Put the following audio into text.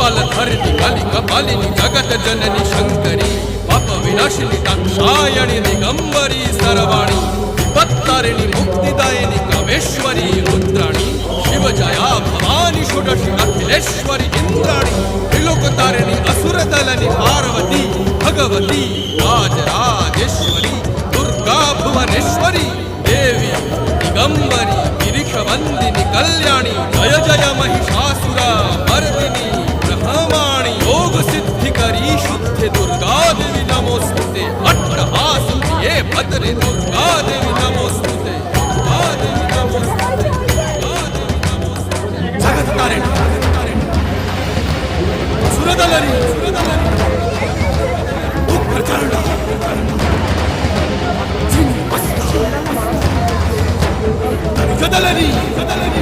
कपालधरिणि कलि कपालिनि जगत जननी शंकरी पाप विनाशिनी दाक्षायणी दिगंबरी सर्वाणी विपत्तारिणी मुक्तिदायिनी कामेश्वरी रुद्राणी शिवजया भवानी षोडशी अखिलेश्वरी इंद्राणी त्रिलोकतारिणी असुरदलनि पार्वती भगवती राजराजेश्वरी दुर्गा भुवनेश्वरी देवी दिगंबरी गिरिशवंदिनी कल्याणी जय जय महिषासुर मर्दिनी ब्रह्माणी योग सिद्धिकरी शुद्धि दुर्गा देवी नमोस्तुते अट्टहास प्रिये भद्रे दुर्गा देवी नमोस्तुते दुर्गा देवी नमोस्तुते दुर्गा देवी नमोस्तुते जगत्तारिणी सुरदलनी उग्रचरणा जदलनी